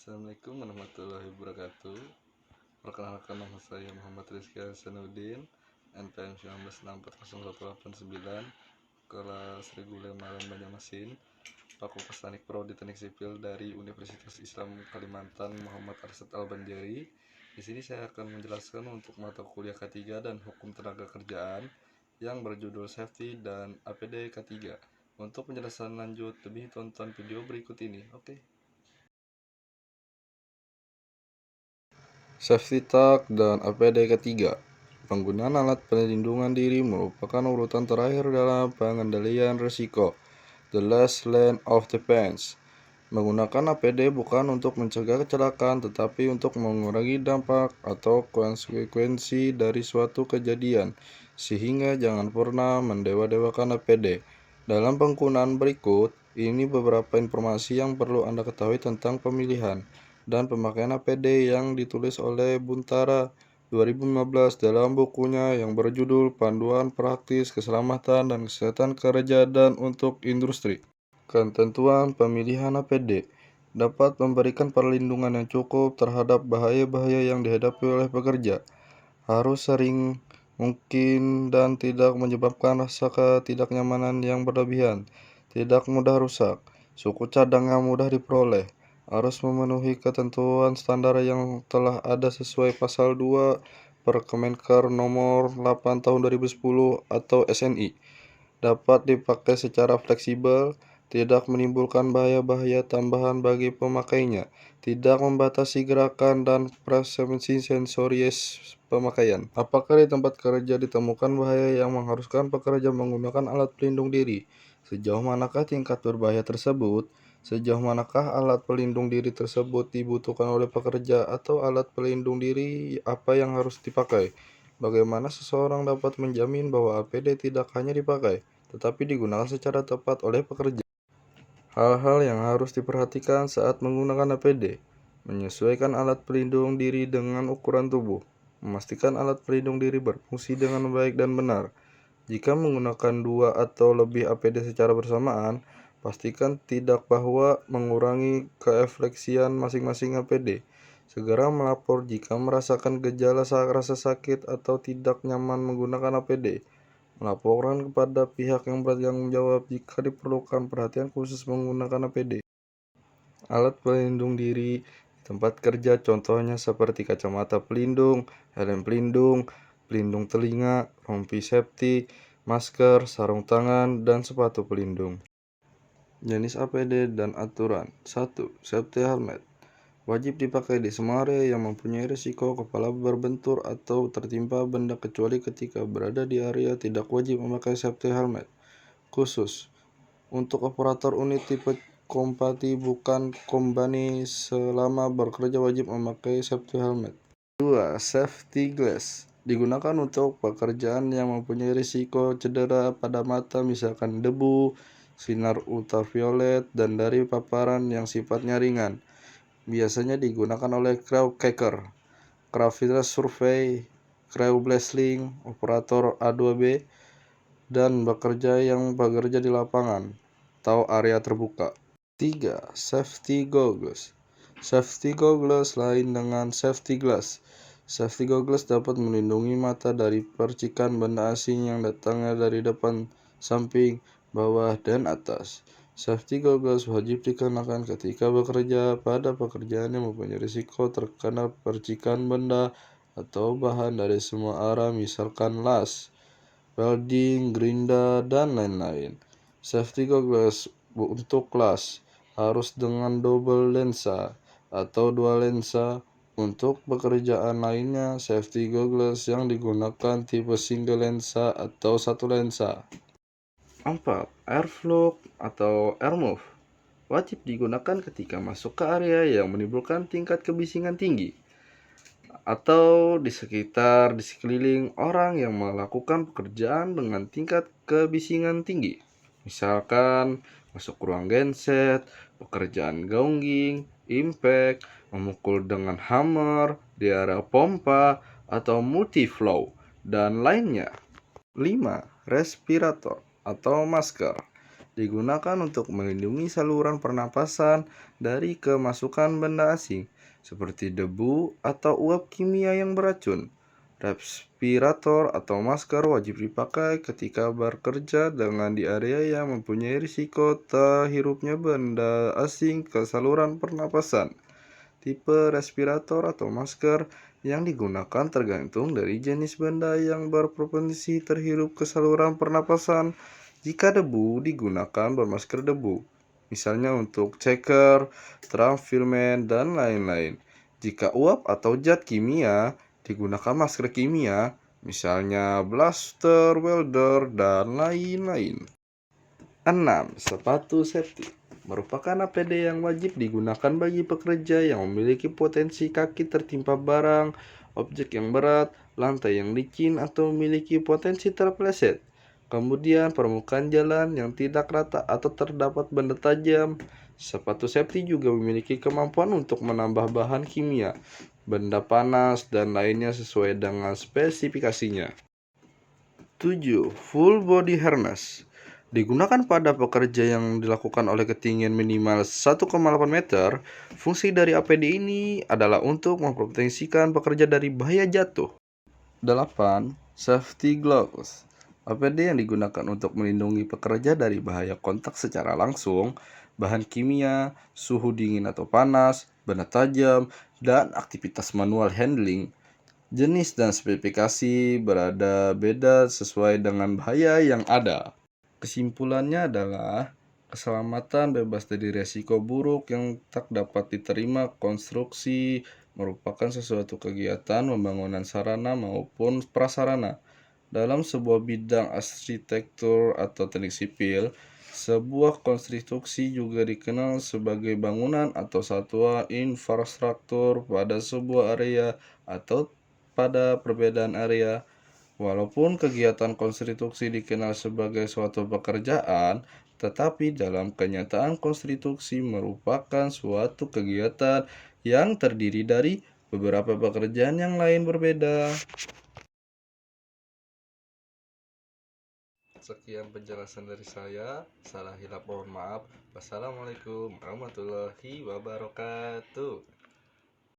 Assalamualaikum warahmatullahi wabarakatuh. Perkenalkan, nama saya Muhammad Rizky Hasanuddin, NPM 19640189, kelas reguler Malang Banjarmasin, Fakultas Teknik Prodi Teknik Sipil dari Universitas Islam Kalimantan Muhammad Arsyad Al-Banjari. Di sini saya akan menjelaskan untuk mata kuliah K3 dan Hukum Tenaga Kerjaan yang berjudul Safety dan APD K3. Untuk penjelasan lanjut lebih, tonton video berikut ini. Oke. Safety Talk dan APD ketiga. Penggunaan alat pelindungan diri merupakan urutan terakhir dalam pengendalian risiko. The last line of defense. Menggunakan APD bukan untuk mencegah kecelakaan, tetapi untuk mengurangi dampak atau konsekuensi dari suatu kejadian, sehingga jangan pernah mendewa-dewakan APD. Dalam penggunaan berikut, ini beberapa informasi yang perlu Anda ketahui tentang pemilihan dan pemakaian APD yang ditulis oleh Buntara 2015 dalam bukunya yang berjudul Panduan Praktis Keselamatan dan Kesehatan Kerja dan untuk Industri. Ketentuan pemilihan APD dapat memberikan perlindungan yang cukup terhadap bahaya-bahaya yang dihadapi oleh pekerja. Harus sering mungkin dan tidak menyebabkan rasa ketidaknyamanan yang berlebihan. Tidak mudah rusak. Suku cadang yang mudah diperoleh. Harus memenuhi ketentuan standar yang telah ada sesuai Pasal 2 Perkemenker Nomor 8 Tahun 2010 atau SNI. Dapat dipakai secara fleksibel, tidak menimbulkan bahaya-bahaya tambahan bagi pemakainya, tidak membatasi gerakan dan preferensi sensoris pemakaian. Apakah di tempat kerja ditemukan bahaya yang mengharuskan pekerja menggunakan alat pelindung diri? Sejauh manakah tingkat berbahaya tersebut? Sejauh manakah alat pelindung diri tersebut dibutuhkan oleh pekerja, atau alat pelindung diri apa yang harus dipakai? Bagaimana seseorang dapat menjamin bahwa APD tidak hanya dipakai, tetapi digunakan secara tepat oleh pekerja? Hal-hal yang harus diperhatikan saat menggunakan APD: menyesuaikan alat pelindung diri dengan ukuran tubuh, memastikan alat pelindung diri berfungsi dengan baik dan benar. Jika menggunakan 2 atau lebih APD secara bersamaan, pastikan tidak bahwa mengurangi keefektifian masing-masing APD. Segera melapor jika merasakan gejala rasa sakit atau tidak nyaman menggunakan APD. Melaporkan kepada pihak yang bertanggung jawab jika diperlukan perhatian khusus menggunakan APD. Alat pelindung diri di tempat kerja contohnya seperti kacamata pelindung, helm pelindung, pelindung telinga, rompi safety, masker, sarung tangan, dan sepatu pelindung. Jenis APD dan aturan. 1. Safety helmet. Wajib dipakai di semua area yang mempunyai risiko kepala berbentur atau tertimpa benda, kecuali ketika berada di area tidak wajib memakai safety helmet. Khusus untuk operator unit tipe kompati bukan kombani selama bekerja wajib memakai safety helmet. 2. Safety glass. Digunakan untuk pekerjaan yang mempunyai risiko cedera pada mata, misalkan debu, sinar ultraviolet, dan dari paparan yang sifatnya ringan. Biasanya digunakan oleh crowd caker, craft survey, crowd blasting, operator A2B, dan bekerja di lapangan atau area terbuka. 3. Safety goggles. Safety goggles lain dengan safety glass. Safety goggles dapat melindungi mata dari percikan benda asing yang datangnya dari depan, samping, bawah, dan atas. Safety goggles wajib dikenakan ketika bekerja pada pekerjaan yang mempunyai risiko terkena percikan benda atau bahan dari semua arah, misalkan las, welding, gerinda, dan lain-lain. Safety goggles untuk las harus dengan double lensa atau 2 lensa. Untuk pekerjaan lainnya, safety goggles yang digunakan tipe single lensa atau 1 lensa. 4. Airflow atau air move. Wajib digunakan ketika masuk ke area yang menimbulkan tingkat kebisingan tinggi atau di sekeliling orang yang melakukan pekerjaan dengan tingkat kebisingan tinggi. Misalkan masuk ruang genset, pekerjaan gonging, impact, memukul dengan hammer di area pompa atau multiflow, dan lainnya. 5. Respirator atau masker. digunakan untuk melindungi saluran pernapasan dari kemasukan benda asing, seperti debu atau uap kimia yang beracun. Respirator atau masker wajib dipakai ketika bekerja dengan di area yang mempunyai risiko terhirupnya benda asing ke saluran pernapasan. Tipe respirator atau masker yang digunakan tergantung dari jenis benda yang berpotensi terhirup ke saluran pernapasan. Jika debu, digunakan bermasker debu, misalnya untuk ceker, drum filament, dan lain-lain. Jika uap atau zat kimia, digunakan masker kimia, misalnya blaster, welder, dan lain-lain. 6. Sepatu safety merupakan APD yang wajib digunakan bagi pekerja yang memiliki potensi kaki tertimpa barang, objek yang berat, lantai yang licin, atau memiliki potensi terpeleset. Kemudian permukaan jalan yang tidak rata atau terdapat benda tajam. Sepatu safety juga memiliki kemampuan untuk menambah bahan kimia, benda panas, dan lainnya sesuai dengan spesifikasinya. 7. Full body harness digunakan pada pekerja yang dilakukan oleh ketinggian minimal 1,8 meter. Fungsi dari APD ini adalah untuk memproteksikan pekerja dari bahaya jatuh. 8. Safety gloves APD yang digunakan untuk melindungi pekerja dari bahaya kontak secara langsung, bahan kimia, suhu dingin atau panas, benda tajam, dan aktivitas manual handling. Jenis dan spesifikasi berada beda sesuai dengan bahaya yang ada. Kesimpulannya adalah keselamatan bebas dari risiko buruk yang tak dapat diterima. Konstruksi merupakan sesuatu kegiatan pembangunan sarana maupun prasarana. Dalam sebuah bidang arsitektur atau teknik sipil, sebuah konstruksi juga dikenal sebagai bangunan atau satuan infrastruktur pada sebuah area atau pada perbedaan area. Walaupun kegiatan konstruksi dikenal sebagai suatu pekerjaan, tetapi dalam kenyataan konstruksi merupakan suatu kegiatan yang terdiri dari beberapa pekerjaan yang lain berbeda. Sekian penjelasan dari saya. Salah hilap mohon maaf. Wassalamualaikum warahmatullahi wabarakatuh.